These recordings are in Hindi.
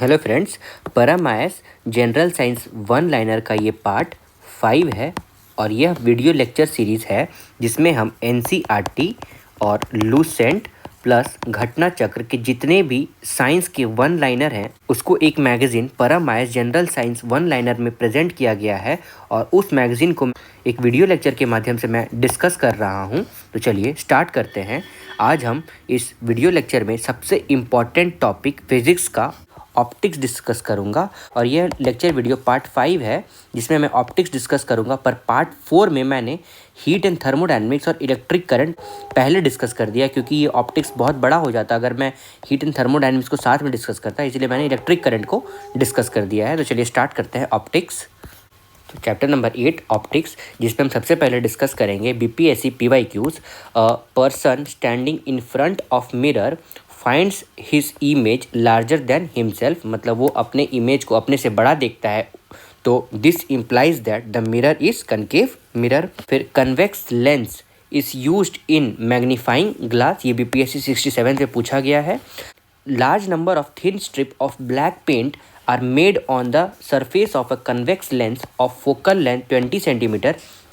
हेलो फ्रेंड्स, पैरामास जनरल साइंस वन लाइनर का ये पार्ट 5 है और यह वीडियो लेक्चर सीरीज़ है जिसमें हम एनसीईआरटी और लूसेंट प्लस घटना चक्र के जितने भी साइंस के वन लाइनर हैं उसको एक मैगज़ीन पैरामास जनरल साइंस वन लाइनर में प्रेजेंट किया गया है और उस मैगज़ीन को एक वीडियो लेक्चर के माध्यम से मैं डिस्कस कर रहा हूं। तो चलिए स्टार्ट करते हैं। आज हम इस वीडियो लेक्चर में सबसे इम्पॉर्टेंट टॉपिक फिज़िक्स का ऑप्टिक्स डिस्कस करूंगा और यह लेक्चर वीडियो पार्ट 5 है जिसमें मैं ऑप्टिक्स डिस्कस करूंगा। पर पार्ट 4 में मैंने हीट एंड थर्मोडायनेमिक्स और इलेक्ट्रिक करंट पहले डिस्कस कर दिया क्योंकि ये ऑप्टिक्स बहुत बड़ा हो जाता अगर मैं हीट एंड थर्मोडायनेमिक्स को साथ में डिस्कस करता, इसलिए मैंने इलेक्ट्रिक करंट को डिस्कस कर दिया है। तो चलिए स्टार्ट करते हैं ऑप्टिक्स। तो चैप्टर नंबर 8 ऑप्टिक्स, जिसमें हम सबसे पहले डिस्कस करेंगे BPSC PYQs. Person standing in front of mirror finds his image larger than himself, मतलब वो अपने इमेज को अपने से बड़ा देखता है, तो this implies that the mirror is concave mirror. फिर convex lens is used in magnifying glass, ये बीपीएससी 67 से पूछा गया है। Large number of thin strip of black paint are made on the surface of a convex lens of focal length 20 cm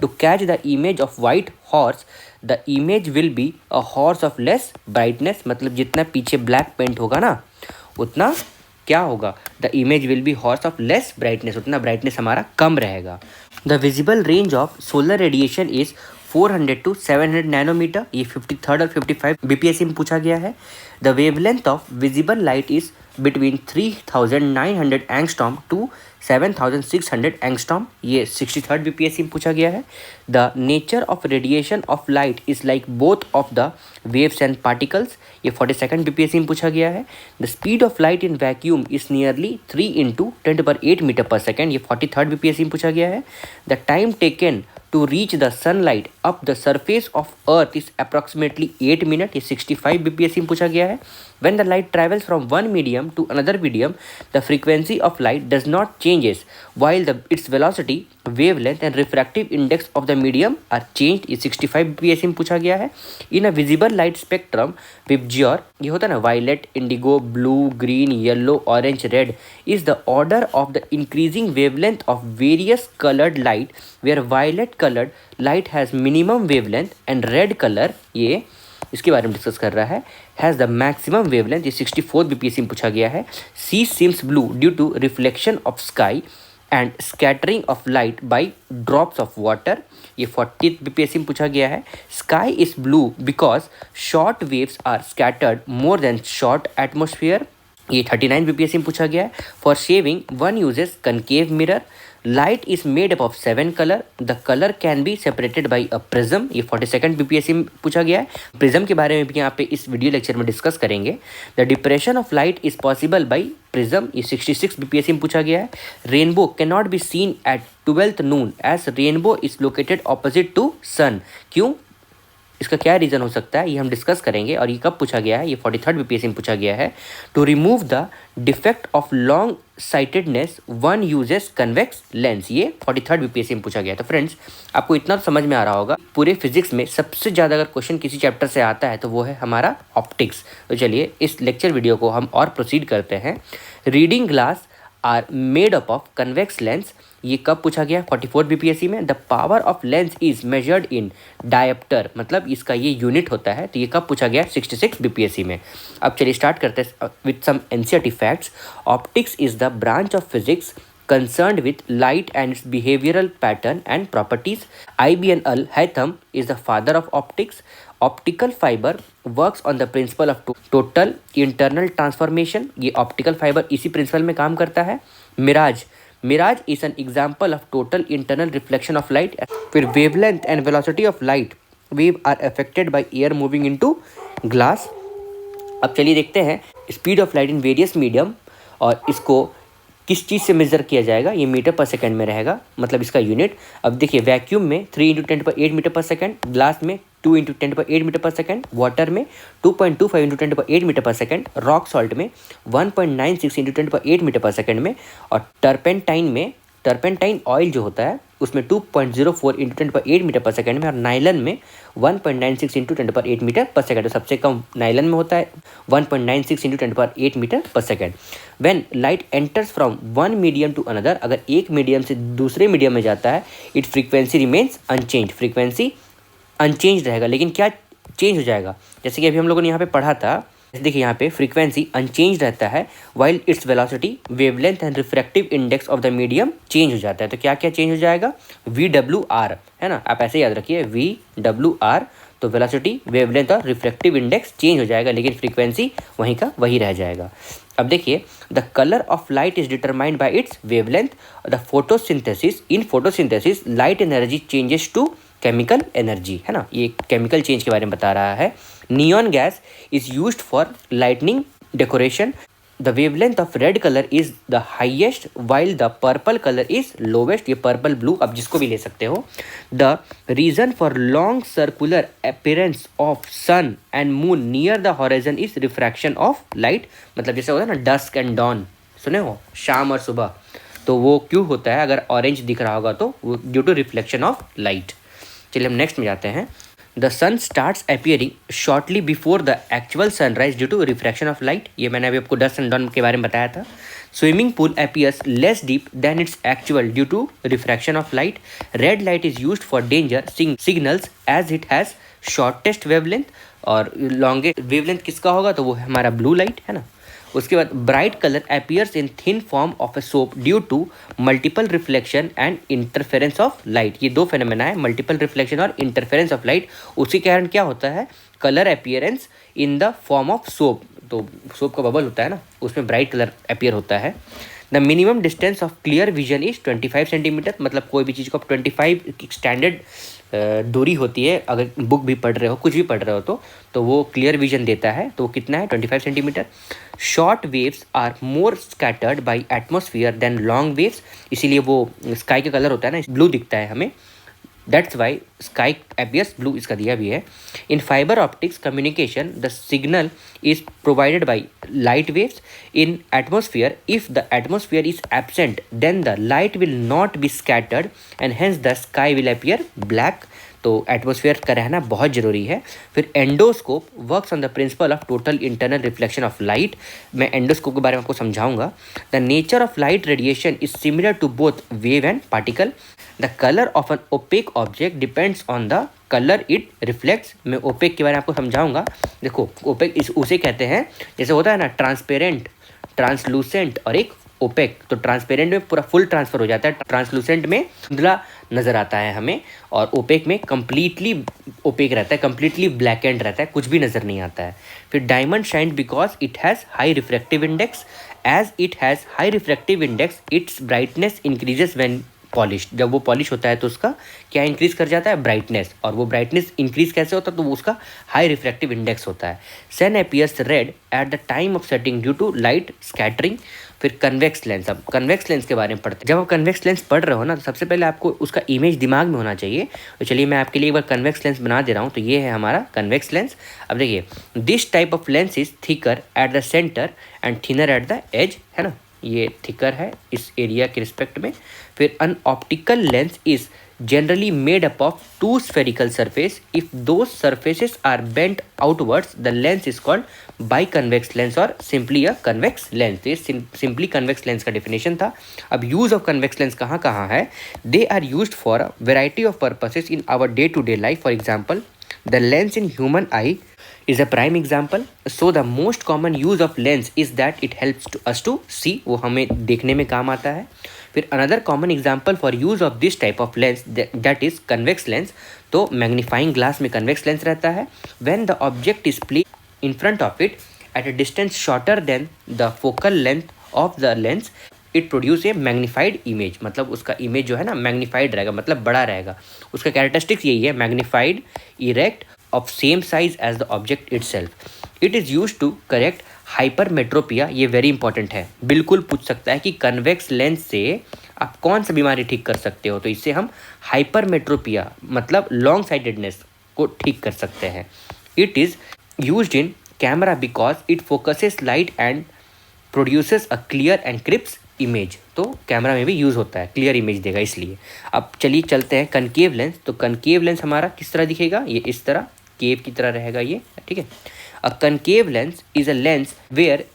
to catch the image of white horse. The image will be a horse of less brightness, मतलब जितना पीछे ब्लैक पेंट होगा ना उतना क्या होगा, the image will be horse of less brightness, उतना ब्राइटनेस हमारा कम रहेगा। The visible range of solar radiation is 400 to 700 nanometre, ये 53rd और 55 बीपीएससी में पूछा गया है। The wavelength of visible light is between 3900 angstrom to 7600 angstrom, ये 63rd बीपीएससी में पूछा गया है। The nature of radiation of light is like both of the waves and particles, ये 42nd बीपीएससी में पूछा गया है। The speed of light in vacuum is nearly 3 × 10⁸ metre per second, ये 43rd बीपीएससी में पूछा गया है। The time taken to reach the sunlight up the surface of earth is approximately 8 minutes, ये 65 बीपीएससी में पूछा गया है। When the light travels from one medium to another medium, the frequency of light does not changes while its velocity, wavelength and refractive index of the medium are changed, ये 65 बीपीएससी में पूछा गया है। In a visible light spectrum, VIBGYOR, ये होता है ना violet, indigo, blue, green, yellow, orange, red, is the order of the increasing wavelength of various colored light, where violet colored light has minimum wavelength and red color, ये इसके बारे में डिस्कस कर रहा है, हैज़ द मैक्सिमम वेवलेंथ, ये 64 बीपीएससी में पूछा गया है। Sea seems blue due to reflection of sky and scattering of light by drops of water, ये 40th बीपीएससी में पूछा गया है। Sky is blue because short waves are scattered more than short atmosphere, ये 39 बीपीएससी में पूछा गया है। For shaving one uses concave mirror, light is made up of 7 colour, the colour can be separated by a prism, ये 42nd बीपीएससी में पूछा गया है। प्रिज्म के बारे में भी यहाँ पे इस वीडियो लेक्चर में डिस्कस करेंगे। The depression of light is possible by prism, ये 66 बीपीएससी में पूछा गया है। Rainbow can not be seen at 12th noon as rainbow is located opposite to sun, क्यों, इसका क्या रीज़न हो सकता है, ये हम डिस्कस करेंगे। और ये कब पूछा गया है, ये 43rd बीपीएससी में पूछा गया है। To remove the defect of long sightedness one uses convex lens, ये 43rd बीपीएससी में पूछा गया है। तो फ्रेंड्स, आपको इतना तो समझ में आ रहा होगा, पूरे फिजिक्स में सबसे ज़्यादा अगर क्वेश्चन किसी चैप्टर से आता है तो वो है हमारा ऑप्टिक्स। तो चलिए इस लेक्चर वीडियो को हम और प्रोसीड करते हैं। Reading glass are made up of convex lens, ये कब पूछा गया, 44 बीपीएससी में। The power of lens is measured in dioptre, मतलब इसका ये यूनिट होता है, तो ये कब पूछा गया, 66 बीपीएससी में। अब चलिए स्टार्ट करते हैं with some NCERT facts. Optics is the branch of physics concerned with light and its behavioral pattern and properties. IBN Al-Haytham is the father of optics. Optical fiber works on the principle of total internal transformation, ये optical fiber इसी principle में काम करता है। Mirage is an example of total internal reflection of light. फिर wavelength and velocity of light wave are affected by air moving into glass. अब चलिए देखते हैं speed of light in various medium, और इसको किस चीज़ से मेज़र किया जाएगा, ये मीटर पर सेकंड में रहेगा, मतलब इसका यूनिट। अब देखिए वैक्यूम में 3 × 10⁸ मीटर पर सेकंड, ग्लास में 2 × 10⁸ मीटर पर सेकंड, वाटर में 2.25 × 10⁸ मीटर पर सेकंड, रॉक सॉल्ट में 1.96 × 10⁸ मीटर पर सेकंड में, और टर्पेंटाइन ऑयल जो होता है उसमें 2.04 इंटू 10⁸ मीटर पर सेकेंड में, और नाइलन में 1.96 इंटू 10⁸ मीटर पर सेकेंड। तो सबसे कम नाइलन में होता है 1.96 into 10⁸ metre per second. When light enters from one medium to another, अगर एक मीडियम से दूसरे मीडियम में जाता है, it frequency remains unchanged, frequency unchanged रहेगा, लेकिन क्या चेंज हो जाएगा, जैसे कि अभी हम लोगों ने यहाँ पे पढ़ा था, देखिए यहाँ पे फ्रीक्वेंसी अनचेंज रहता है, while its velocity, wavelength and refractive index of the medium change हो जाता है। तो क्या क्या चेंज हो जाएगा, VWR, है ना, आप ऐसे याद रखिए VWR, तो वेलोसिटी, वेवलेंथ और रिफ्रैक्टिव इंडेक्स चेंज हो जाएगा, लेकिन फ्रीक्वेंसी वहीं का वही रह जाएगा। अब देखिए, the colour of light is determined by its wavelength, the photosynthesis, in photosynthesis light energy changes to chemical energy, है ना, ये केमिकल चेंज के बारे में बता रहा है। Neon gas is used for lightning decoration, the wavelength of red colour is the highest while the purple colour is lowest, ये पर्पल ब्लू आप जिसको भी ले सकते हो। The reason for long circular appearance of sun and moon near the horizon is refraction of light, मतलब जैसे होता है ना डस्क एंड डॉन, सुने हो, शाम और सुबह, तो वो क्यों होता है, अगर ऑरेंज दिख रहा होगा तो due to reflection of light. चलिए हम नेक्स्ट में जाते हैं। The sun starts appearing shortly before the actual sunrise due to refraction of light, ये मैंने अभी आपको डस्ट एंड डॉन के बारे में बताया था। Swimming pool appears less deep than its actual due to refraction of light. Red light is used for danger signals as it has shortest wavelength, और लॉन्गेस्ट वेवलेंथ किसका होगा, तो वो है हमारा ब्लू लाइट, है ना। उसके बाद bright colour appears in thin form of a soap due to multiple reflection and interference of light, ये दो फेनोमेना है, मल्टीपल रिफ्लेक्शन और इंटरफेरेंस ऑफ लाइट। उसी कारण क्या होता है, colour appearance in the form of soap, तो सोप का बबल होता है ना, उसमें ब्राइट कलर अपीयर होता है। The minimum distance of clear vision is 25 centimetre, मतलब कोई भी चीज़ को आप 25 स्टैंडर्ड दूरी होती है, अगर बुक भी पढ़ रहे हो, कुछ भी पढ़ रहे हो तो वो क्लियर विजन देता है, तो वो कितना है, 25 centimetre. Short waves are more scattered by atmosphere than long waves, इसीलिए वो स्काई का कलर होता है ना, ब्लू दिखता है हमें, that's why sky appears blue, इसका दिया भी है। In fibre optics communication the signal is provided by light waves in atmosphere, if the atmosphere is absent then the light will not be scattered and hence the sky will appear black, तो एटमोसफियर का रहना बहुत ज़रूरी है। फिर endoscope works on the principle of total internal reflection of light, मैं एंडोस्कोप के बारे में आपको समझाऊंगा। The nature of light radiation is similar to both wave and particle. The colour of an opaque object depends on the colour it reflects, मैं ओपेक के बारे में आपको समझाऊंगा। देखो ओपेक उसे कहते हैं, जैसे होता है ना ट्रांसपेरेंट, ट्रांसलूसेंट और एक ओपेक, तो ट्रांसपेरेंट में पूरा फुल ट्रांसफर हो जाता है, ट्रांसलूसेंट में धुंधला नज़र आता है हमें, और ओपेक में कम्प्लीटली ओपेक रहता है, कम्प्लीटली ब्लैक एंड रहता है, कुछ भी नज़र नहीं आता है। फिर diamond shine because it has high refractive index, as it has high refractive index its brightness increases when polish, जब वो पॉलिश होता है तो उसका क्या इंक्रीज कर जाता है, ब्राइटनेस, और वो ब्राइटनेस इंक्रीज कैसे होता है, तो वो उसका हाई रिफ्रैक्टिव इंडेक्स होता है। Sun appears red at the time of setting due to light scattering. फिर कन्वेक्स लेंस, अब कन्वेक्स लेंस के बारे में पढ़ते हैं। जब आप कन्वेक्स लेंस पढ़ रहे हो ना, तो सबसे पहले आपको उसका इमेज दिमाग में होना चाहिए, तो चलिए मैं आपके लिए एक बार कन्वेक्स लेंस बना दे रहा हूँ। तो ये है हमारा कन्वेक्स लेंस। अब देखिए, this type of lens is thicker at the centre and thinner at the edge, है ना, ये थिकर है इस एरिया के रिस्पेक्ट में। फिर an optical lens is generally made up of two spherical surface. If those surfaces are bent outwards, the lens is called biconvex lens or simply a convex lens. ये simply convex lens का definition था। अब use of convex lens कहाँ कहाँ है? They are used for a variety of purposes in our day-to-day life. For example, the lens in human eye is a prime example. So the most common use of lens is that it helps to us to see, वो हमें देखने में काम आता है। फिर another common example for use of this type of lens that is convex lens, तो मैग्नीफाइंग ग्लास में कन्वेक्स लेंस रहता है। When the object is placed in front of it at a distance shorter than the focal length of the lens, it produce a magnified image, मतलब उसका इमेज जो है ना मैग्नीफाइड रहेगा, मतलब बड़ा रहेगा। उसका कैरेक्टरिस्टिक्स यही है, magnified, erect, of same size as the object itself. It is used to correct hypermetropia, ये वेरी इंपॉर्टेंट है, बिल्कुल पूछ सकता है कि कन्वेक्स लेंस से आप कौन सा बीमारी ठीक कर सकते हो, तो इससे हम हाइपरमेट्रोपिया मतलब लॉन्ग साइटेडनेस को ठीक कर सकते हैं। It is used in camera because it focuses light and produces a clear and crisp image, तो कैमरा में भी यूज़ होता है, क्लियर इमेज देगा इसलिए। अब चलिए चलते हैं कनकेव लेंस। तो कनकेव लेंस हमारा किस तरह दिखेगा, ये इस तरह केव की तरह रहेगा ये, ठीक है। A concave lens is a lens where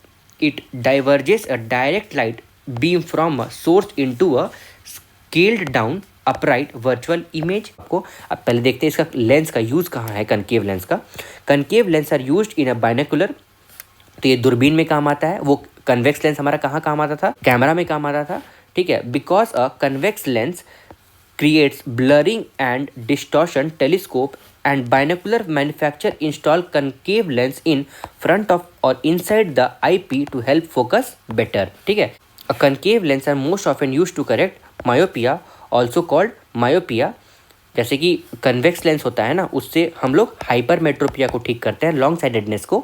it diverges a direct light beam from a source into a scaled down upright virtual image को। अब पहले देखते हैं इसका लेंस का यूज़ कहाँ है कनकेव लेंस का। Concave lens are used in a binocular, तो ये दूरबीन में काम आता है। वो कन्वेक्स लेंस हमारा कहाँ काम आता था, कैमरा में काम आता था, ठीक है। Because a convex lens creates blurring and distortion, telescope and binocular manufacture install concave lens in front of or inside the eyepiece to help focus better, ठीक है। A concave lens are most often used to correct myopia, also called myopia। जैसे कि कन्वेक्स लेंस होता है ना, उससे हम लोग हाइपरमेट्रोपिया को ठीक करते हैं, लॉन्ग साइडेडनेस को।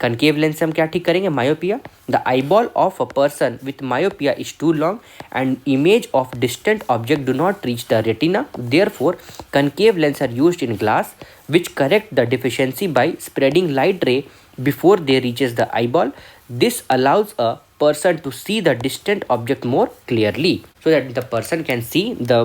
कनकेव लेंस से हम क्या ठीक करेंगे, myopia. The eyeball of a person with myopia is too long and image of distant object do not reach the retina, therefore concave lens are used in glass which correct the deficiency by spreading light ray before they reaches the eyeball. This allows a person to see the distant object more clearly, so that the person can see the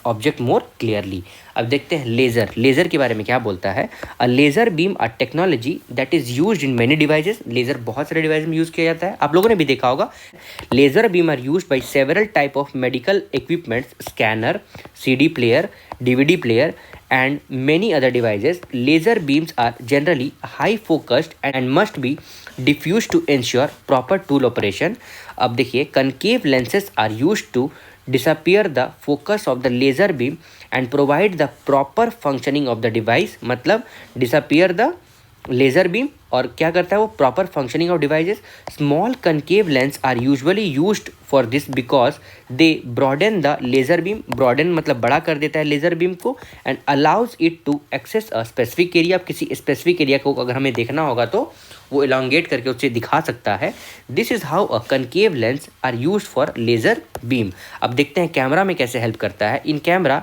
object more clearly. अब देखते हैं लेज़र। लेज़र के बारे में क्या बोलता है। A laser beam a technology that is used in many devices. Laser बहुत सारे डिवाइस में यूज़ किया जाता है, आप लोगों ने भी देखा होगा। Laser beam are used by several type of medical equipments, scanner, CD player, DVD player and many other devices. Laser beams are generally high focused and must be diffused to ensure proper tool operation. अब देखिए concave lenses are used to disappear the focus of the laser beam and provide the proper functioning of the device। मतलब disappear the लेज़र बीम और क्या करता है वो, proper functioning of devices. Small concave lens are usually used for this because they broaden the laser beam. Broaden मतलब बड़ा कर देता है लेज़र बीम को, and allows it to access a specific area. किसी स्पेसिफिक एरिया को अगर हमें देखना होगा तो वो इलांगेट करके उससे दिखा सकता है। This is how a concave lens are use for laser beam. अब देखते हैं कैमरा में कैसे हेल्प करता है। In camera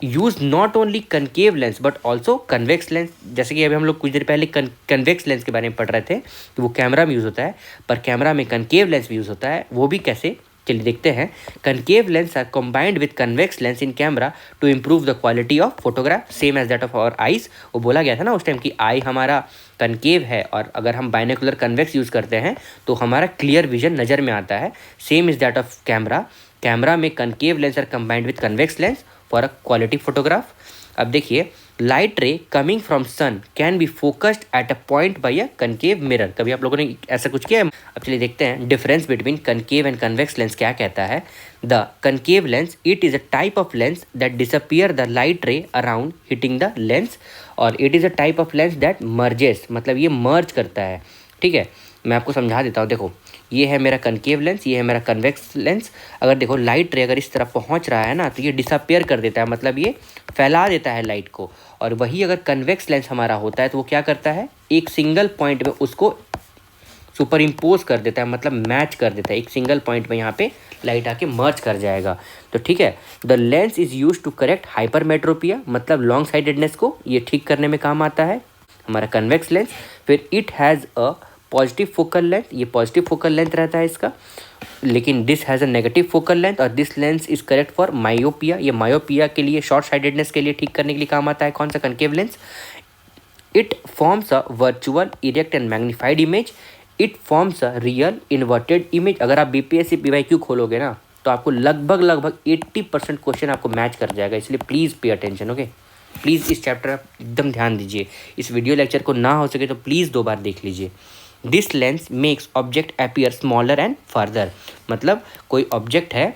use not only concave lens but also convex lens. जैसे कि अभी हम लोग कुछ देर पहले कन्वेक्स लेंस के बारे में पढ़ रहे थे, तो वो कैमरा में यूज़ होता है, पर कैमरा में कनकेव लेंस भी यूज़ होता है। वो भी कैसे, चलिए देखते हैं। Concave lens are combined with convex lens in camera to improve the quality of photograph, same as that of our eyes. वो बोला गया था ना उस टाइम कि आई हमारा कनकेव है और अगर हम बाइनोकुलर कन्वेक्स यूज़ करते हैं तो हमारा क्लियर विजन नज़र में आता है। Same is that of camera. Camera में concave lens are combined with convex lens for a quality photograph. अब देखिए, light ray coming from sun can be focused at a point by a concave mirror. कभी आप लोगों ने ऐसा कुछ किया है? अब चलिए देखते हैं difference between concave and convex lens क्या कहता है। The concave lens it is a type of lens that disappear the light ray around hitting the lens, और it is a type of lens that merges, मतलब ये मर्ज करता है। ठीक है, मैं आपको समझा देता हूँ। देखो, ये है मेरा कनकेव लेंस, ये है मेरा कन्वेक्स लेंस। अगर देखो लाइट रे अगर इस तरफ पहुंच रहा है ना, तो ये डिसअपियर कर देता है, मतलब ये फैला देता है लाइट को। और वही अगर कन्वेक्स लेंस हमारा होता है तो वो क्या करता है, एक सिंगल पॉइंट में उसको सुपर इम्पोज कर देता है, मतलब मैच कर देता है। एक सिंगल पॉइंट में यहाँ पे लाइट आके मर्ज कर जाएगा। तो ठीक है, the lens is use to correct hypermetropia, मतलब लॉन्ग साइडेडनेस को ये ठीक करने में काम आता है हमारा कन्वेक्स लेंस। फिर it has a positive focal length, ये पॉजिटिव फोकल लेंथ रहता है इसका, लेकिन this has a negative focal length. और this lens is correct for myopia, ये मायोपिया के लिए, शॉर्ट साइडेडनेस के लिए ठीक करने के लिए काम आता है कौन सा, concave lens. It forms a virtual erect and magnified image. It forms a real inverted image. अगर आप BPSC PYQ खोलोगे ना तो आपको लगभग 80% क्वेश्चन आपको मैच कर जाएगा, इसलिए please pay attention. Okay, please इस चैप्टर आप एकदम ध्यान दीजिए। इस वीडियो लेक्चर को ना हो सके तो प्लीज़ 2 बार देख लीजिए। This lens makes object appear smaller and further, मतलब कोई ऑब्जेक्ट है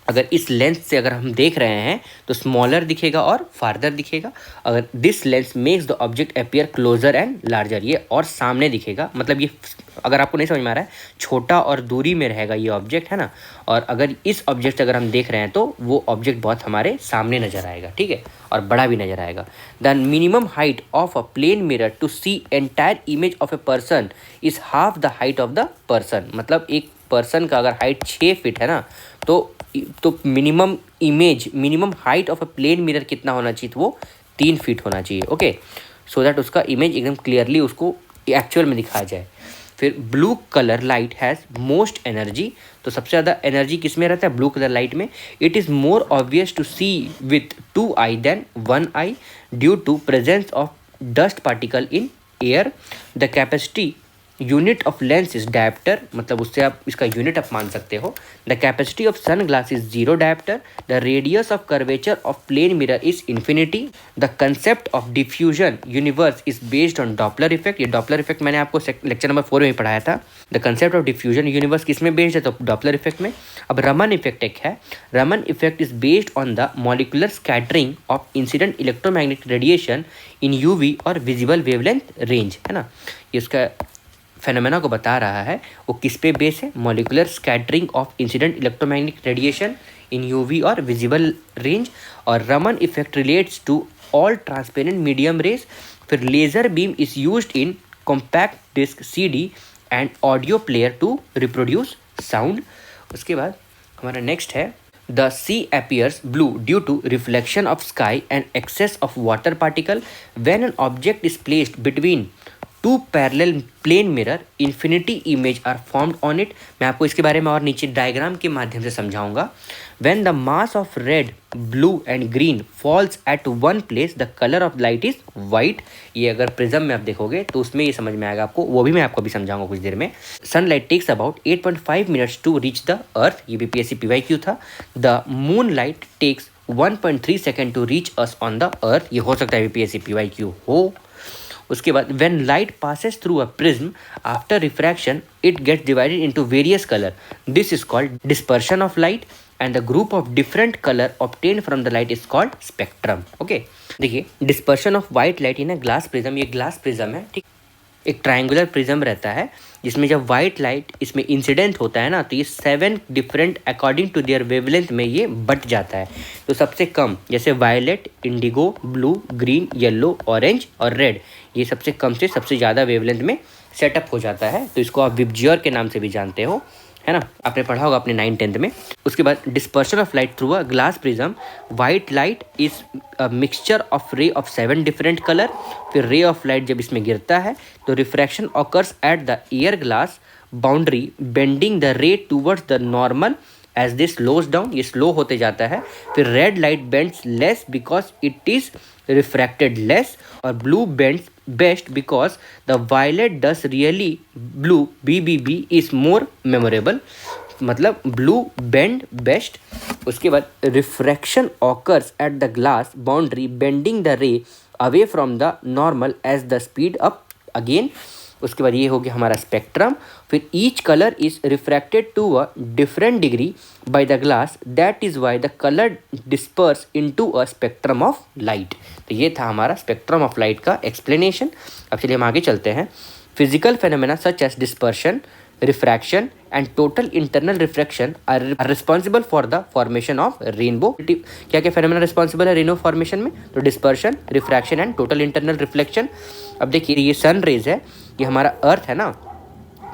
अगर इस लेंस से अगर हम देख रहे हैं तो स्मॉलर दिखेगा और फार्दर दिखेगा। अगर this lens makes the object appear closer and larger, ये और सामने दिखेगा, मतलब ये अगर आपको नहीं समझ में आ रहा है, छोटा और दूरी में रहेगा ये ऑब्जेक्ट, है ना। और अगर इस ऑब्जेक्ट अगर हम देख रहे हैं तो वो ऑब्जेक्ट बहुत हमारे सामने नज़र आएगा, ठीक है, और बड़ा भी नज़र आएगा। The minimum height of a plane mirror to see entire image of a person is half the height of the person. मतलब एक पर्सन का अगर हाइट 6 फीट है ना, तो minimum height of a plane mirror कितना होना चाहिए, तो वो 3 फीट होना चाहिए। ओके, सो दैट उसका इमेज एकदम क्लियरली उसको एक्चुअल में दिखाया जाए। फिर blue colour light has most energy, तो सबसे ज़्यादा एनर्जी किस में रहता है? ब्लू कलर लाइट में। It is more obvious to see with 2 eye than 1 eye due to presence of dust particle in air. The capacity unit of lens is dioptre, मतलब उससे आप इसका यूनिट आप मान सकते हो। The capacity of sun glass is 0 dioptre. The radius of curvature of plane mirror is infinity. The concept of diffusion universe is based on Doppler effect. ये डॉपलर इफेक्ट मैंने आपको लेक्चर नंबर 4 में पढ़ाया था। The concept of diffusion universe किस में बेस्ड है? तो डॉपलर इफेक्ट में। अब रमन इफेक्ट एक है। Raman effect is based on the molecular scattering of incident electromagnetic radiation in UV और विजिबल वेवलेंथ रेंज, है ना। ये उसका फेनोमेना को बता रहा है, वो किस पे बेस है? Molecular scattering of incident electromagnetic radiation in UV और विजिबल रेंज। और Raman effect relates to all transparent medium rays. फिर laser beam is used in compact disc CD and audio player to reproduce sound. उसके बाद हमारा नेक्स्ट है the sea appears blue due to reflection of sky and excess of water particle when an object is placed between two parallel plane mirror infinity image are formed on it. मैं आपको इसके बारे में और नीचे डायग्राम के माध्यम से समझाऊंगा। When the mass of red blue and green falls at one place the colour of light is white. ये अगर प्रिज्म में आप देखोगे तो उसमें ये समझ में आएगा आपको, वो भी मैं आपको अभी समझाऊंगा कुछ देर में। Sunlight takes about 8.5 minutes to reach the earth. ये बीपीएससी पीवाईक्यू था। The moon light takes 1.3 second to reach us on the earth. ये हो सकता है बीपीएससी पीवाईक्यू हो। उसके बाद when light passes through a prism after refraction it gets divided into various colour. This is called dispersion of light and the group of different colour obtained from the light is called spectrum. Okay, देखिए dispersion of white light in a glass prism. ये ग्लास प्रिज्म है, ठीक। एक ट्रायंगुलर प्रिज्म रहता है जिसमें जब वाइट लाइट इसमें इंसिडेंट होता है ना, तो ये 7 different according to their wavelength में ये बट जाता है। तो सबसे कम जैसे violet, indigo, blue, green, yellow, orange और रेड, ये सबसे कम से सबसे ज़्यादा वेवलेंथ में सेटअप हो जाता है। तो इसको आप विबजियर के नाम से भी जानते हो, है ना, आपने पढ़ा होगा अपने 9th-10th में। उसके बाद dispersion of light through a glass prism. White light is a mixture of ray of 7 different colour. फिर रे ऑफ लाइट जब इसमें गिरता है तो refraction occurs at the air glass boundary bending the ray towards the normal as this slows down. ये स्लो होते जाता है। फिर red light bends less because it is refracted less. और blue bends best because the violet does really blue BBB is more memorable, मतलब ब्लू बेंड बेस्ट। उसके बाद refraction occurs at the glass boundary bending the ray away from the normal as the speed up again. उसके बाद ये हो गया हमारा स्पेक्ट्रम। फिर each colour is refracted to a different degree by the glass, that is why the colour disperse into a spectrum of light. तो ये था हमारा स्पेक्ट्रम ऑफ लाइट का एक्सप्लेनेशन। अब चलिए हम आगे चलते हैं। Physical phenomena such as dispersion, refraction and total internal refraction are responsible for the formation of rainbow. क्या क्या फेनोमेना रिस्पॉन्सिबल है रेनबो फॉर्मेशन में? तो dispersion, refraction and total internal reflection. अब देखिए ये सन रेज है, ये हमारा अर्थ है ना,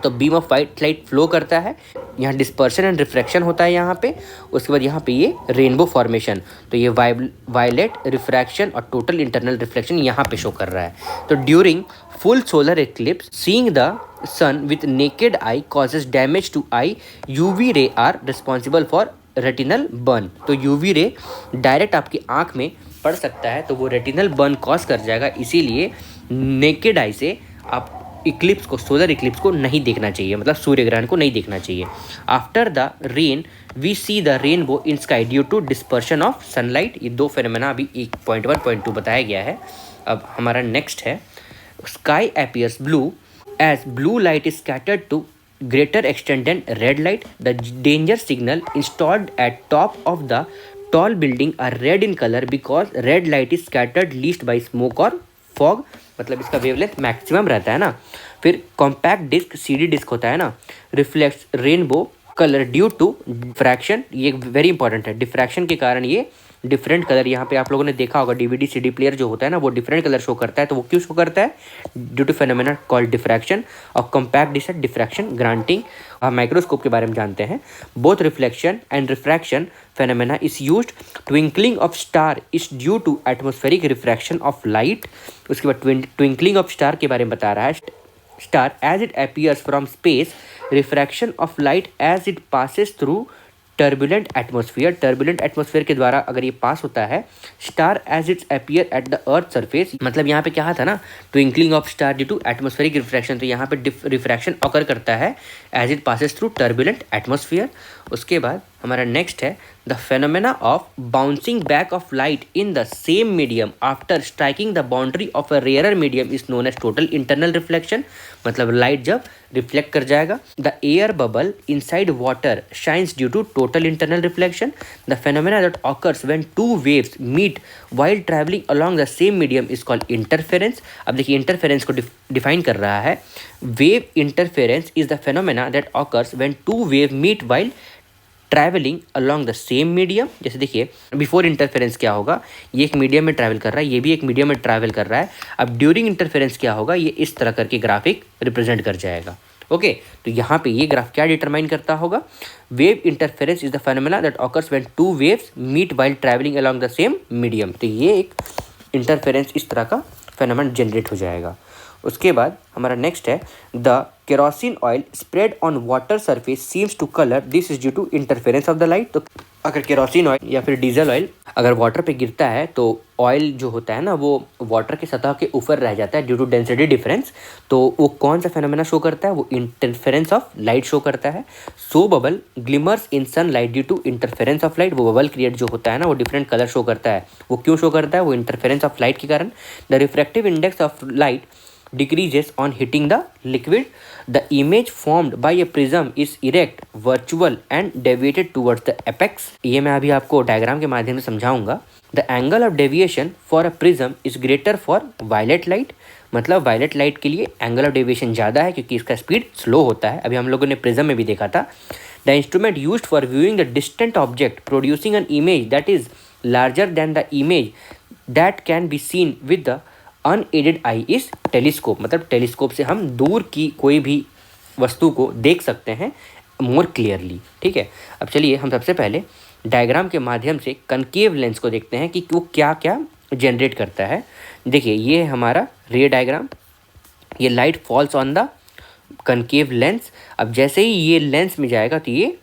तो beam of white light flow करता है, यहाँ डिस्पर्शन एंड रिफ्रैक्शन होता है यहाँ पे। उसके बाद यहाँ पे ये रेनबो फॉर्मेशन, तो ये वायलेट, रिफ्रैक्शन और टोटल इंटरनल रिफ्लेक्शन यहाँ पे शो कर रहा है। तो during full solar eclipse seeing the sun with naked eye causes damage to eye. UV ray are responsible for retinal burn. तो यूवी रे डायरेक्ट आपकी आँख में पड़ सकता है तो वो रेटिनल बर्न कॉज कर जाएगा, इसीलिए नेकेड आई से आप इक्लिप्स को, सोलर इक्लिप्स को नहीं देखना चाहिए, मतलब सूर्य ग्रहण को नहीं देखना चाहिए। After the rain we see the rainbow in sky due to dispersion of sunlight. ये दो फेनोमेना अभी 1.1.2 बताया गया है। अब हमारा नेक्स्ट है sky appears blue as blue light is scattered to greater extent than red light. The danger signal installed at top of the tall building are red in color because red light is scattered least by smoke or fog. मतलब इसका वेवलेंथ मैक्सिमम रहता है ना। फिर कॉम्पैक्ट डिस्क सीडी डिस्क होता है ना, reflects rainbow colour due to diffraction. ये वेरी इंपॉर्टेंट है, डिफ्रैक्शन के कारण ये डिफरेंट कलर, यहाँ पे आप लोगों ने देखा होगा डीवीडी सीडी प्लेयर जो होता है ना वो डिफरेंट कलर शो करता है। तो वो क्यों शो करता है? Due to phenomena called diffraction. और कॉम्पैक्ट डिस्क डिफ्रैक्शन ग्रांटिंग। आप माइक्रोस्कोप के बारे में जानते हैं। Both reflection and refraction phenomena is used. Twinkling of star is due to atmospheric refraction of light. उसके बाद ट्विंकलिंग ऑफ स्टार के बारे में बता रहा है। star as it appears from space, refraction of light as it passes through turbulent atmosphere, turbulent atmosphere के द्वारा अगर ये पास होता है, star as its appear at the earth surface, मतलब यहाँ पे क्या था ना, twinkling of star due to atmospheric refraction, तो यहाँ पे रिफ्रैक्शन ऑकर करता है as it passes through turbulent atmosphere. उसके बाद हमारा नेक्स्ट है the phenomena of bouncing back of light in the same medium after striking the boundary of a rarer medium is known as total internal reflection, मतलब लाइट जब रिफ्लेक्ट कर जाएगा। The air bubble inside water shines due to total internal reflection. The phenomena that occurs when two waves meet while travelling along the same medium is called interference. अब देखिए इंटरफेरेंस को डिफाइन कर रहा है, wave interference is the phenomena that occurs when two wave meet while travelling along the same medium. जैसे देखिए बिफोर इंटरफेरेंस क्या होगा, ये एक मीडियम में ट्रैवल कर रहा है, ये भी एक मीडियम में ट्रैवल कर रहा है। अब ड्यूरिंग इंटरफेरेंस क्या होगा, ये इस तरह करके ग्राफिक रिप्रेजेंट कर जाएगा। ओके तो यहाँ पे ये ग्राफ क्या डिटरमाइन करता होगा, wave interference is the phenomena that occurs when two waves meet while travelling along the same medium. तो ये एक इंटरफेरेंस इस तरह का फेनोमेना जनरेट हो जाएगा। उसके बाद हमारा नेक्स्ट है the kerosene oil spread on water surface seems to colour, this is due to interference of the light. तो अगर केरोसिन ऑयल या फिर डीजल ऑयल अगर वाटर पे गिरता है तो ऑयल जो होता है ना वो वाटर की सतह के ऊपर रह जाता है ड्यू टू डेंसिटी डिफरेंस। तो वो कौन सा फेनोमेना शो करता है, वो इंटरफेरेंस ऑफ लाइट शो करता है। So bubble glimmers in sun light due to interference of light, वो बबल क्रिएट जो होता है ना वो डिफरेंट कलर शो करता है। वो क्यों शो करता है, वो इंटरफेरेंस ऑफ लाइट के कारण। The refractive index of light decreases on hitting the liquid. The image formed by a prism is erect, virtual and deviated towards the apex. ये मैं अभी आपको डायग्राम के माध्यम से समझाऊंगा। The angle of deviation for a prism is greater for violet light, मतलब वायलेट लाइट के लिए एंगल ऑफ डेविएशन ज़्यादा है क्योंकि इसका स्पीड स्लो होता है। अभी हम लोगों ने प्रिज्म में भी देखा था। The instrument used for viewing the distant object producing an image that is larger than the image that can be seen with the unaided I is telescope, मतलब टेलीस्कोप से हम दूर की कोई भी वस्तु को देख सकते हैं मोर क्लियरली। ठीक है, अब चलिए हम सबसे पहले डायग्राम के माध्यम से कनकेव लेंस को देखते हैं कि वो क्या क्या जनरेट करता है। देखिए ये हमारा रे डायग्राम, ये light falls on the concave lens. अब जैसे ही ये लेंस में जाएगा तो ये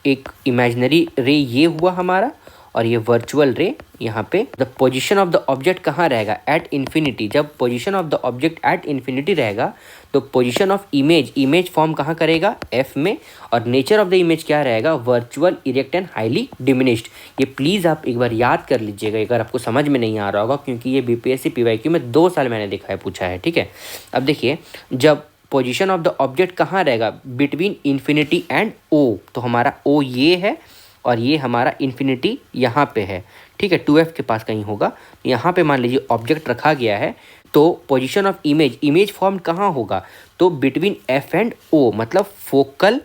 एक इमेजिनरी रे ये हुआ हमारा, और ये वर्चुअल रे यहाँ पे। The position of the object कहाँ रहेगा, एट इन्फिनिटी। जब position of the object at infinity रहेगा तो पोजीशन ऑफ इमेज फॉर्म कहाँ करेगा, एफ में। और नेचर ऑफ द इमेज क्या रहेगा, virtual, erect and highly diminished. ये प्लीज़ आप एक बार याद कर लीजिएगा अगर आपको समझ में नहीं आ रहा होगा, क्योंकि ये बीपीएससी पीवाईक्यू में 2 साल मैंने देखा है, पूछा है। ठीक है, अब देखिए जब पोजीशन ऑफ द ऑब्जेक्ट कहाँ रहेगा, बिटवीन इन्फिनिटी एंड ओ, तो हमारा ओ ये है और ये हमारा इन्फिनिटी यहाँ पे है। ठीक है, 2f के पास कहीं होगा। यहाँ पे मान लीजिए ऑब्जेक्ट रखा गया है, तो पोजीशन ऑफ इमेज फॉर्म कहाँ होगा, तो बिटवीन f एंड o, मतलब फोकल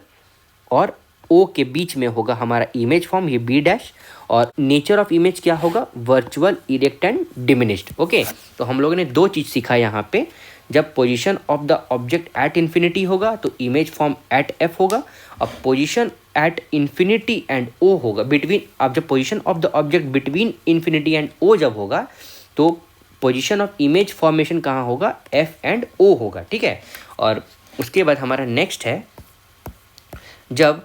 और o के बीच में होगा हमारा इमेज फॉर्म, ये b डैश। और नेचर ऑफ इमेज क्या होगा, virtual, erect and diminished. Okay, तो हम लोगों ने 2 चीज़ सीखा यहाँ पे। जब position of the object at infinity होगा तो इमेज फॉर्म एट f होगा, और position at infinity and o होगा बिटवीन। अब जब position of the object between infinity and o जब होगा तो पोजीशन ऑफ इमेज फॉर्मेशन कहाँ होगा, f एंड o होगा। ठीक है, और उसके बाद हमारा नेक्स्ट है जब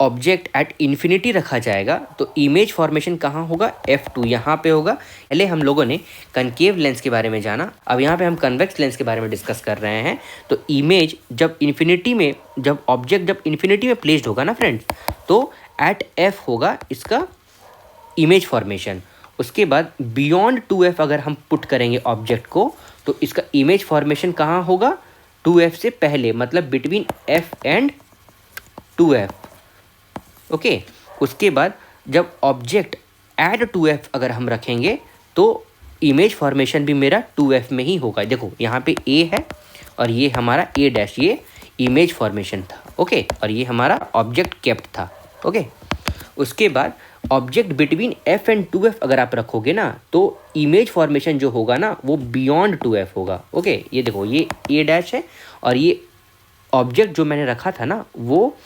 ऑब्जेक्ट एट इन्फिनिटी रखा जाएगा तो इमेज फॉर्मेशन कहाँ होगा, f2 यहाँ पे होगा। पहले हम लोगों ने कनकेव लेंस के बारे में जाना, अब यहाँ पे हम कन्वेक्स लेंस के बारे में डिस्कस कर रहे हैं। तो इमेज जब इन्फिनिटी में, जब ऑब्जेक्ट जब इन्फिनिटी में प्लेस्ड होगा ना फ्रेंड्स, तो एट f होगा इसका इमेज फॉर्मेशन। उसके बाद बियॉन्ड 2f अगर हम पुट करेंगे ऑब्जेक्ट को तो इसका इमेज फॉर्मेशन कहाँ होगा, 2f से पहले, मतलब between f and 2f। Okay, उसके बाद जब ऑब्जेक्ट एड 2f अगर हम रखेंगे तो इमेज फॉर्मेशन भी मेरा 2f में ही होगा। देखो यहाँ पे a है और ये हमारा a डैश, ये इमेज फॉर्मेशन था। ओके, और ये हमारा ऑब्जेक्ट केप्ट था। ओके, उसके बाद object between f and 2f अगर आप रखोगे ना तो इमेज फॉर्मेशन जो होगा ना वो बियॉन्ड 2f होगा। ओके, ये देखो ये a डैश है और ये ऑब्जेक्ट जो मैंने रखा था ना वो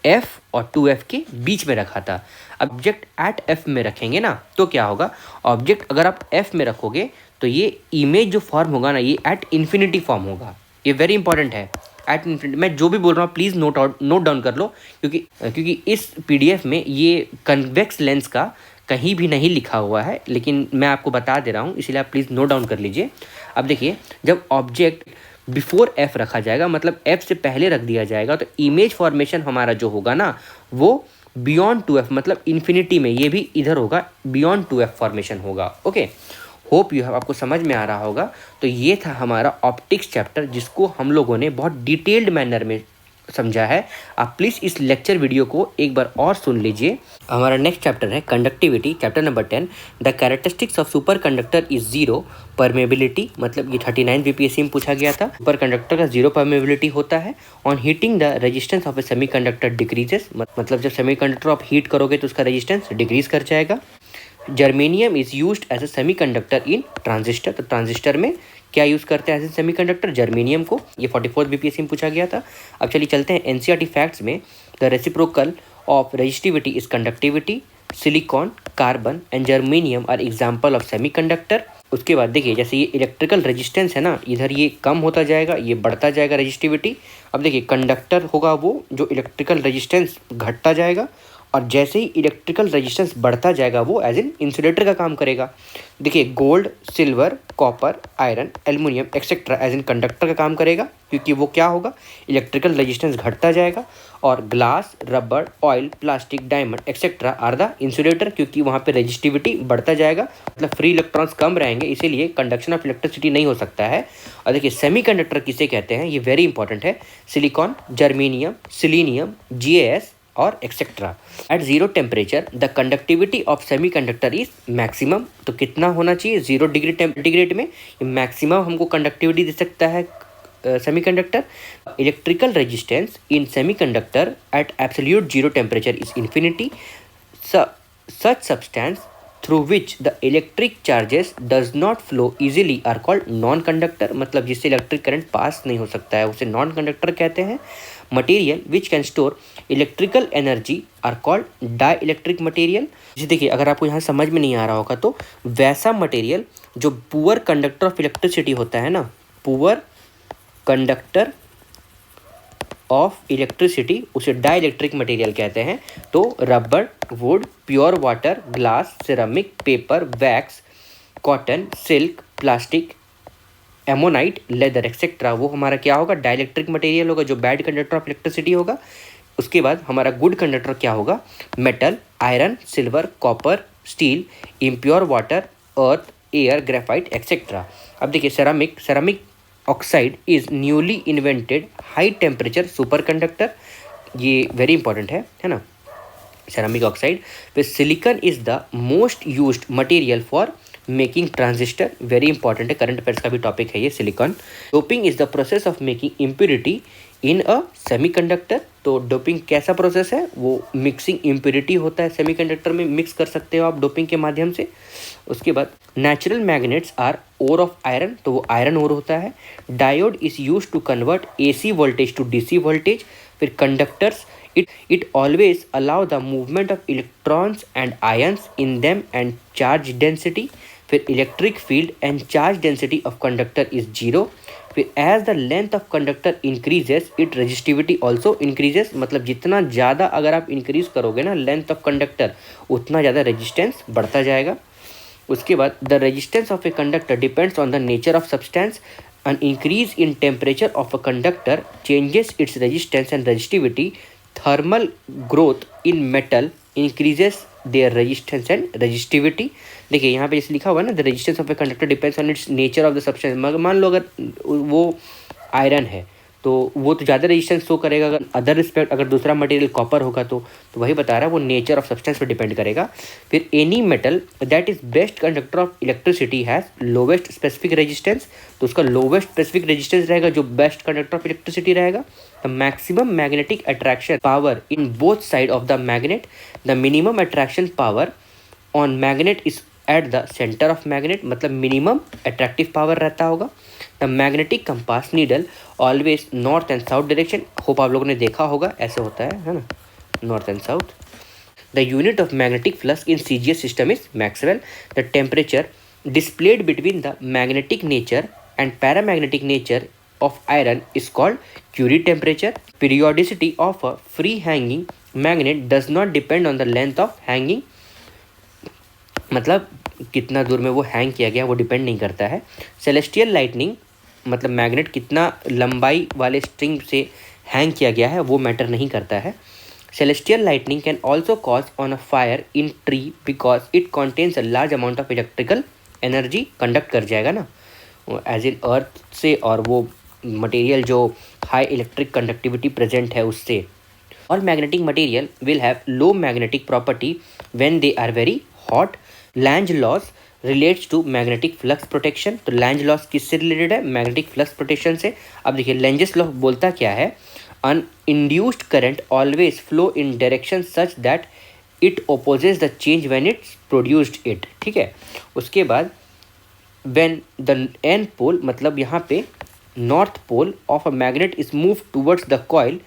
f और 2f के बीच में रखा था। ऑब्जेक्ट एट f में रखेंगे ना तो क्या होगा, ऑब्जेक्ट अगर आप f में रखोगे तो ये इमेज जो फॉर्म होगा ना ये एट इन्फिनिटी फॉर्म होगा, ये वेरी इंपॉर्टेंट है। एट इन्फिनिटी, मैं जो भी बोल रहा हूँ प्लीज़ नोट डाउन कर लो, क्योंकि इस पीडीएफ में ये कन्वेक्स लेंस का कहीं भी नहीं लिखा हुआ है, लेकिन मैं आपको बता दे रहा हूँ, इसीलिए आप प्लीज़ नोट डाउन कर लीजिए। अब देखिए, जब ऑब्जेक्ट बिफोर एफ रखा जाएगा, मतलब एफ से पहले रख दिया जाएगा, तो इमेज फॉर्मेशन हमारा जो होगा ना, वो बियॉन्ड 2f, मतलब इन्फिनिटी में, ये भी इधर होगा, बियॉन्ड 2f फॉर्मेशन होगा। ओके, होप यू हैव, आपको समझ में आ रहा होगा। तो ये था हमारा ऑप्टिक्स चैप्टर, जिसको हम लोगों ने बहुत डिटेल्ड मैनर में समझा है। आप प्लीज़ इस लेक्चर वीडियो को एक बार और सुन लीजिए। हमारा नेक्स्ट चैप्टर है conductivity, chapter number 10। The characteristics of super conductor is zero permeability, मतलब ये 39 बीपीएससी में पूछा गया था। सुपर कंडक्टर का जीरो परमेबिलिटी होता है। On heating the resistance of a semi conductor decreases, मतलब जब सेमी कंडक्टर आप हीट करोगे तो उसका रेजिस्टेंस डिक्रीज कर जाएगा। Germanium is used as a semiconductor in transistor, तो ट्रांजिस्टर में क्या यूज़ करते हैं एज ए सेमीकंडक्टर? जर्मेनियम को। ये 44 बीपीएससी में पूछा गया था। अब चलिए चलते हैं एनसीईआरटी फैक्ट्स में। The reciprocal of resistivity is conductivity, silicon, carbon and germanium are example of semiconductor. उसके बाद देखिए, जैसे ये इलेक्ट्रिकल रेजिस्टेंस है ना, इधर ये कम होता जाएगा, ये बढ़ता जाएगा रेजिस्टिविटी। अब देखिए, कंडक्टर होगा वो जो इलेक्ट्रिकल रेजिस्टेंस घटता जाएगा, और जैसे ही इलेक्ट्रिकल रेजिस्टेंस बढ़ता जाएगा वो एज इन इंसुलेटर का काम करेगा। देखिए, gold, silver, copper, iron, aluminium etcetera as इन कंडक्टर का काम करेगा, क्योंकि वो क्या होगा, इलेक्ट्रिकल रेजिस्टेंस घटता जाएगा। और glass, rubber, oil, plastic, diamond etcetera are the insulator, क्योंकि वहाँ पे रेजिस्टिविटी बढ़ता जाएगा, मतलब फ्री इलेक्ट्रॉन्स कम रहेंगे, इसीलिए कंडक्शन ऑफ इलेक्ट्रिसिटी नहीं हो सकता है। और देखिए, सेमीकंडक्टर किसे कहते हैं, ये वेरी इंपॉर्टेंट है। सिलिकॉन, जर्मेनियम, सिलीनियम, GaAs और etcetera. At zero temperature the conductivity of semiconductor is maximum, तो कितना होना चाहिए 0 डिग्री सेंटीग्रेड में, मैक्सिमम हमको कंडक्टिविटी दे सकता है semiconductor. Electrical resistance in semiconductor at absolute zero temperature is infinity. Such substance through which the electric charges does not flow easily are called non conductor, मतलब जिससे इलेक्ट्रिक करंट पास नहीं हो सकता है उसे नॉन कंडक्टर कहते हैं। Material which can store electrical energy are called dielectric material. जैसे देखिए, अगर आपको यहाँ समझ में नहीं आ रहा होगा तो वैसा मटेरियल जो पुअर कंडक्टर ऑफ इलेक्ट्रिसिटी होता है ना, पुअर कंडक्टर ऑफ इलेक्ट्रिसिटी, उसे डाई इलेक्ट्रिक मटेरियल कहते हैं। तो rubber, would, pure water, glass, ceramic, paper, wax, cotton, silk, plastic, ammonite, leather etcetera, वो हमारा क्या होगा, डाइलेक्ट्रिक मटेरियल होगा, जो बैड कंडक्टर ऑफ इलेक्ट्रिसिटी होगा। उसके बाद हमारा गुड कंडक्टर क्या होगा, metal, iron, silver, copper, steel, impure water, earth, air, graphite etcetera. अब देखिए, ceramic oxide is newly invented high temperature super conductor, ये वेरी इंपॉर्टेंट है ना, सेरामिक ऑक्साइड। फिर silicon is the most used material for making transistor, very important है, करंट अफेयर्स का भी टॉपिक है ये silicon. Doping is the process of making impurity in a semiconductor, तो डोपिंग कैसा प्रोसेस है, वो मिक्सिंग इम्प्योरिटी होता है सेमीकंडक्टर में, मिक्स कर सकते हो आप डोपिंग के माध्यम से। उसके बाद natural magnets are ore of iron, तो वो आयरन ओर होता है। Diode is use to convert AC voltage to DC voltage. फिर conductors, it always allow the movement of electrons and ions in them and charge density. फिर electric field and charge density of conductor is zero. फिर as the length of conductor increases it resistivity also increases, मतलब जितना ज़्यादा अगर आप इंक्रीज करोगे ना लेंथ ऑफ कंडक्टर, उतना ज़्यादा रेजिस्टेंस बढ़ता जाएगा। उसके बाद the resistance of a conductor depends on the nature of substance. An increase in temperature of a conductor changes its resistance and resistivity. Thermal growth in metal increases their resistance and resistivity. देखिए यहाँ पे जैसे लिखा हुआ है ना, the resistance of a conductor depends on it's nature of the substance. मान लो अगर वो आयरन है तो वो तो ज़्यादा रेजिस्टेंस शो करेगा। अगर अदर रिस्पेक्ट अगर दूसरा मटेरियल कॉपर होगा तो वही बता रहा है, वो नेचर ऑफ सब्सटेंस पर डिपेंड करेगा। फिर any metal that is best conductor of electricity has lowest specific resistance, तो उसका लोवेस्ट स्पेसिफिक रेजिस्टेंस रहेगा जो बेस्ट कंडक्टर ऑफ इलेक्ट्रिसिटी रहेगा। The maximum magnetic attraction power in both side of the magnet, the minimum attraction power on magnet is eight the centre of magnet, मतलब मिनिमम अट्रैक्टिव पावर रहता होगा। The magnetic compass needle always north and south direction, hope आप लोगों ने देखा होगा, ऐसे होता है ना, north and south. The unit of magnetic flux in CGS system is Maxwell. The temperature displayed between the magnetic nature and paramagnetic nature of iron is called Curie temperature. Periodicity of a free hanging magnet does not depend on the length of hanging, मतलब कितना दूर में वो हैंग किया गया वो डिपेंड नहीं करता है. सेलेस्टियल लाइटनिंग मतलब मैग्नेट कितना लंबाई वाले स्ट्रिंग से हैंग किया गया है वो मैटर नहीं करता है. Celestial lightning can also cause on a fire in tree because it contains a large amount of electrical energy. Conduct कर जाएगा ना एज इन अर्थ से, और वो मटेरियल जो हाई इलेक्ट्रिक कंडक्टिविटी प्रेजेंट है उससे. और magnetic material will have low magnetic property when they are very hot. Lenz laws relates to magnetic flux protection. तो लैंज लॉस किससे रिलेटेड है? मैग्नेटिक फ्लक्स प्रोटेक्शन से. अब देखिए लेंजेस लॉ बोलता क्या है, an induced current always flow in direction such that it opposes the change when it's produced it. ठीक है. उसके बाद when the n pole मतलब यहाँ पे north pole of a magnet is moved towards the coil,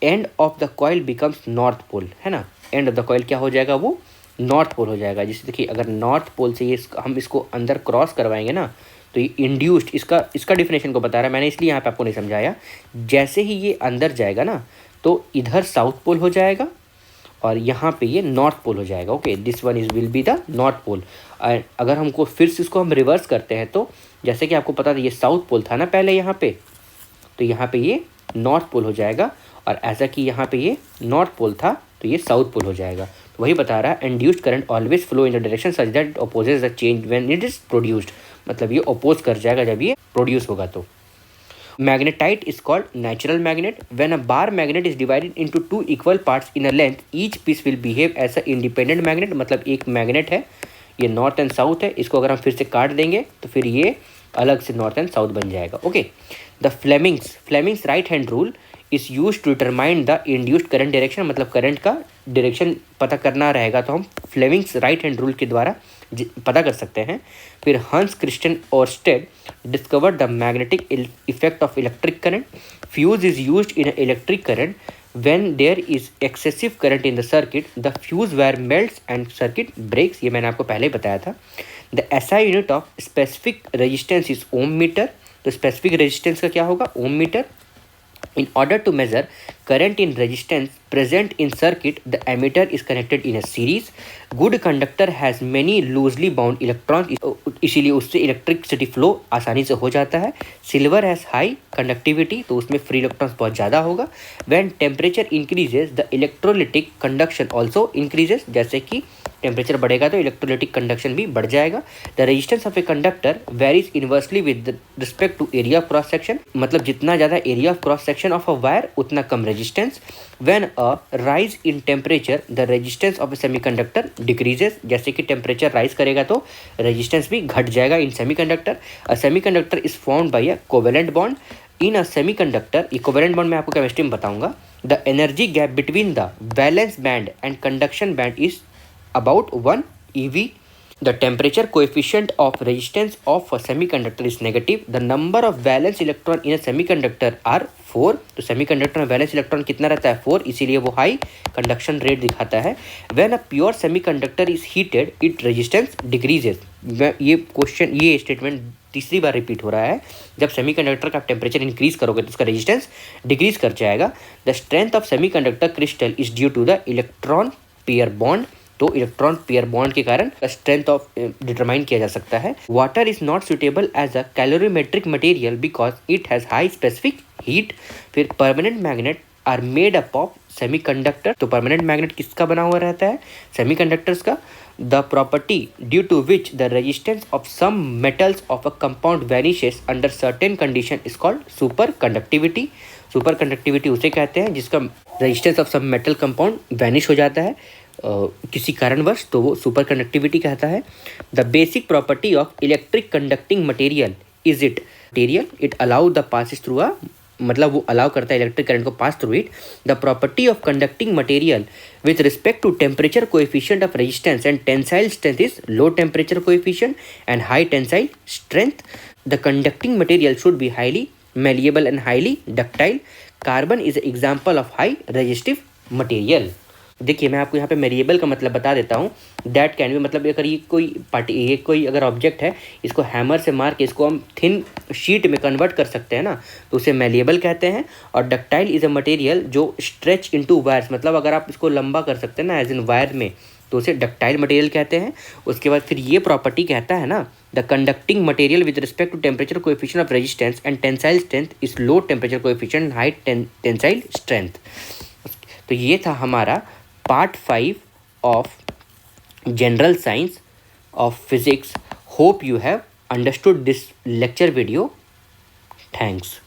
end of the coil becomes north pole, है ना. end of the coil क्या हो जाएगा? वो नॉर्थ पोल हो जाएगा. जैसे देखिए अगर नॉर्थ पोल से ये हम इसको अंदर क्रॉस करवाएंगे ना तो ये इंड्यूस्ड, इसका डिफिनेशन को बता रहा है मैंने, इसलिए यहाँ पे आपको नहीं समझाया. जैसे ही ये अंदर जाएगा ना तो इधर साउथ पोल हो जाएगा और यहाँ पे ये नॉर्थ पोल हो जाएगा. Okay, this one is will be the north pole. अगर हमको फिर से इसको हम रिवर्स करते हैं तो जैसे कि आपको पता था ये साउथ पोल था ना पहले यहाँ पे, तो यहाँ पे ये नॉर्थ पोल हो जाएगा, और ऐसा कि यहाँ पे ये नॉर्थ पोल था तो ये साउथ पोल हो जाएगा. तो वही बता रहा है induced current always flow in the direction such that opposes the change when it is produced. मतलब ये अपोज कर जाएगा जब ये प्रोड्यूस होगा. तो magnetite is called natural magnet. When a bar magnet is divided into two equal parts in a length, each piece will behave as a independent magnet. मतलब एक मैग्नेट है, ये नॉर्थ एंड साउथ है, इसको अगर हम फिर से काट देंगे तो फिर ये अलग से नॉर्थ एंड साउथ बन जाएगा. Okay, the Fleming's right hand rule is use to determine the induced current direction. मतलब करंट का डायरेक्शन पता करना रहेगा तो हम फ्लेमिंग्स राइट हैंड रूल के द्वारा पता कर सकते हैं. फिर Hans Christian Oersted discovered the magnetic effect of electric current. Fuse is used in electric current when there is excessive current in the circuit. The fuse wire melts and circuit breaks. ये मैंने आपको पहले बताया था. The SI unit of specific resistance is ohm metre. तो स्पेसिफिक रेजिस्टेंस का क्या होगा? Ohm metre. In order to measure current in resistance present in circuit, the ammeter is connected in a series. Good conductor has many loosely bound electrons, इसीलिए उससे इलेक्ट्रिसिटी फ्लो आसानी से हो जाता है. सिल्वर हैज हाई कंडक्टिविटी, तो उसमें फ्री इलेक्ट्रॉन्स बहुत ज़्यादा होगा. When temperature increases, the electrolytic conduction also increases. जैसे कि टेम्परेचर बढ़ेगा तो इलेक्ट्रोलाइटिक कंडक्शन भी बढ़ जाएगा. The resistance of a conductor varies inversely with respect to area of cross section. मतलब जितना ज़्यादा area of cross section of a wire उतना कम resistance. When a rise in temperature the resistance of a semiconductor decreases. जैसे कि टेम्परेचर राइज करेगा तो रेजिस्टेंस भी घट जाएगा in semiconductor. A semiconductor is formed by a covalent bond. In a semiconductor, ये कोवेलेंट बॉन्ड मैं आपको केमिस्ट्री में बताऊंगा. The energy gap between the valence band and conduction band is about 1 eV. The temperature coefficient of resistance of a semiconductor is negative. The number of valence electron in a semiconductor are 4. तो सेमीकंडक्टर में वैलेंस इलेक्ट्रॉन कितना रहता है? 4. इसीलिए वो हाई कंडक्शन रेट दिखाता है. When a pure semiconductor is heated, its resistance decreases. ये क्वेश्चन, ये स्टेटमेंट तीसरी बार रिपीट हो रहा है. जब सेमीकंडक्टर का टेम्परेचर इंक्रीज करोगे तो उसका रेजिस्टेंस डिक्रीज कर जाएगा. The strength of semiconductor crystal is due to the electron pair bond. तो इलेक्ट्रॉन पेयर बॉन्ड के कारण स्ट्रेंथ ऑफ डिटरमाइन किया जा सकता है. Water is not suitable as a calorimetric material because it has high specific heat. फिर permanent magnet are made up of semiconductor. तो परमानेंट मैग्नेट किसका बना हुआ रहता है? सेमीकंडक्टर्स का. The property due to which the resistance of some metals of a compound vanishes under certain condition is called super conductivity. Super conductivity उसे कहते हैं जिसका resistance of some metal compound vanish हो जाता है किसी कारणवश, तो वो सुपर कंडक्टिविटी कहता है. The basic property of electric conducting material is it material it allow the passes through a, मतलब वो अलाउ करता है इलेक्ट्रिक करंट को pass through it. The property of conducting material with respect to temperature coefficient of resistance and tensile strength is low temperature coefficient and high tensile strength. The conducting material should be highly malleable and highly ductile. Carbon is an example of high resistive material. देखिए मैं आपको यहाँ पे मेरिएबल का मतलब बता देता हूँ। दैट कैन बी मतलब अगर ये कोई अगर ऑब्जेक्ट है, इसको हैमर से मार के इसको हम थिन शीट में कन्वर्ट कर सकते हैं ना, तो उसे मेरिएबल कहते हैं। और डक्टाइल इज़ अ मटेरियल जो स्ट्रेच इनटू वायर्स, मतलब अगर आप इसको लंबा कर सकते हैं ना एज इन वायर में, तो उसे डक्टाइल मटेरियल कहते हैं। उसके बाद फिर ये प्रॉपर्टी कहता है ना, the conducting material with respect to temperature coefficient of resistance and tensile strength is low temperature coefficient high tensile strength. तो ये था हमारा part 5 of general science of physics. Hope you have understood this lecture video. Thanks.